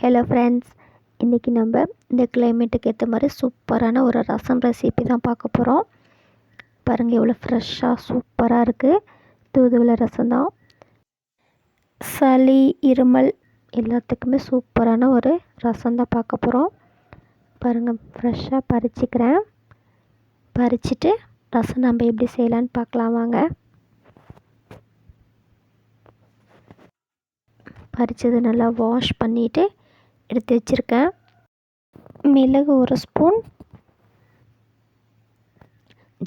Hello friends, இன்றைக்கி நம்ம இந்த கிளைமேட்டுக்கு ஏற்ற மாதிரி சூப்பரான ஒரு ரசம் ரெசிபி தான் பார்க்க போகிறோம். பாருங்கள் எவ்வளோ ஃப்ரெஷ்ஷாக சூப்பராக இருக்குது. தூதுவளை ரசம் தான். சளி இருமல் எல்லாத்துக்குமே சூப்பரான ஒரு ரசம் தான் பார்க்க போகிறோம். பாருங்கள் ஃப்ரெஷ்ஷாக பறிச்சிக்கிறேன். பறிச்சிட்டு ரசம் நம்ம எப்படி செய்யலான்னு பார்க்கலாம் வாங்க. பறித்தது நல்லா வாஷ் பண்ணிவிட்டு எடுத்து வச்சுருக்கேன். மிளகு 1 ஸ்பூன்,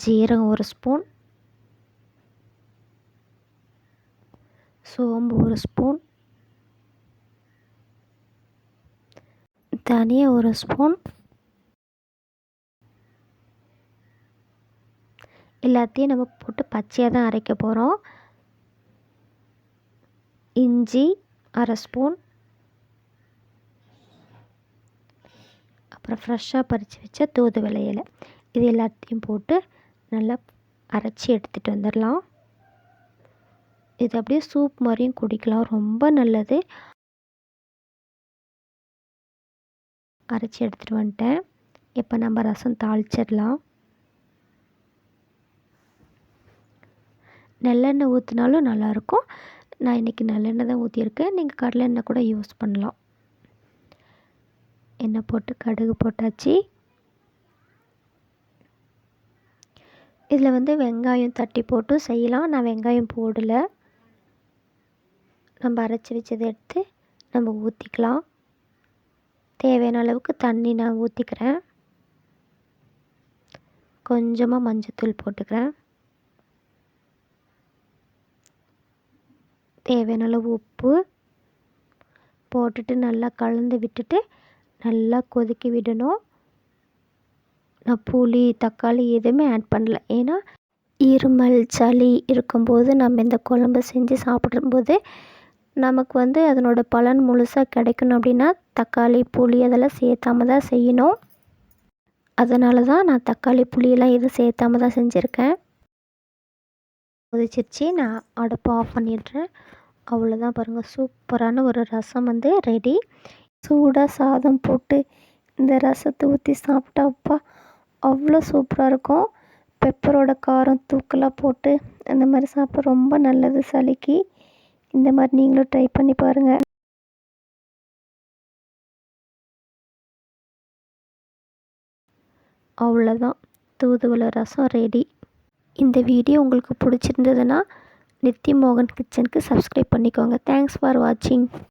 ஜீரகம் 1 ஸ்பூன், சோம்பு 1 ஸ்பூன், தனியா 1 ஸ்பூன், எல்லாத்தையும் நம்ம போட்டு பச்சையாக தான் அரைக்க போகிறோம். இஞ்சி 1/2 ஸ்பூன், அப்புறம் ஃப்ரெஷ்ஷாக பறித்து வச்ச தூதுவளை இலை, இது எல்லாத்தையும் போட்டு நல்லா அரைச்சி எடுத்துகிட்டு வந்துடலாம். இது அப்படியே சூப் மாதிரியும் குடிக்கலாம், ரொம்ப நல்லது. அரைச்சி எடுத்துகிட்டு வந்துட்டேன். இப்போ நம்ம ரசம் தாளிச்சிடலாம். நல்லெண்ணெய் ஊற்றினாலும் நல்லாயிருக்கும். நான் இன்றைக்கி நல்லெண்ணெய் தான் ஊற்றியிருக்கேன். நீங்கள் கடலை எண்ணெய் கூட யூஸ் பண்ணலாம். எண்ணெய் போட்டு கடுகு போட்டாச்சு. இதில் வெங்காயம் தட்டி போட்டு செய்யலாம். நான் வெங்காயம் போடலை. நம்ம அரைச்சி வச்சதை எடுத்து நம்ம ஊற்றிக்கலாம். தேவையான அளவுக்கு தண்ணி நான் ஊற்றிக்கிறேன். கொஞ்சமாக மஞ்சத்தூள் போட்டுக்கிறேன். தேவையான அளவு உப்பு போட்டுட்டு நல்லா கலந்து விட்டுட்டு நல்லா கொதிக்க விடணும். நான் புளி தக்காளி எதுவுமே ஆட் பண்ணல. ஏன்னா இருமல் சளி இருக்கும்போது நம்ம இந்த குழம்பு செஞ்சு சாப்பிடும்போது நமக்கு அதனோட பலன் முழுசாக கிடைக்கணும் அப்படின்னா தக்காளி புளி அதெல்லாம் சேர்த்தாம தான் செய்யணும். அதனால தான் நான் தக்காளி புளியெல்லாம் எதுவும் சேர்த்தாம தான் செஞ்சுருக்கேன். கொதிச்சிருச்சு. நான் அடுப்பை ஆஃப் பண்ணிடுறேன். அவ்வளோதான். பாருங்கள் சூப்பரான ஒரு ரசம் ரெடி. சூடாக சாதம் போட்டு இந்த ரசத்தை ஊற்றி சாப்பிட்டா அப்பா அவ்வளோ சூப்பராக இருக்கும். பெப்பரோட காரம் தூக்கலாக போட்டு அந்த மாதிரி சாப்பிட்டா ரொம்ப நல்லது சளிக்கு. இந்த மாதிரி நீங்களும் ட்ரை பண்ணி பாருங்கள். அவ்வளோதான், தூதுவளை ரசம் ரெடி. இந்த வீடியோ உங்களுக்கு பிடிச்சிருந்ததுன்னா நித்யமோகன் கிச்சனுக்கு சப்ஸ்கிரைப் பண்ணிக்கோங்க. தேங்க்ஸ் ஃபார் வாட்சிங்.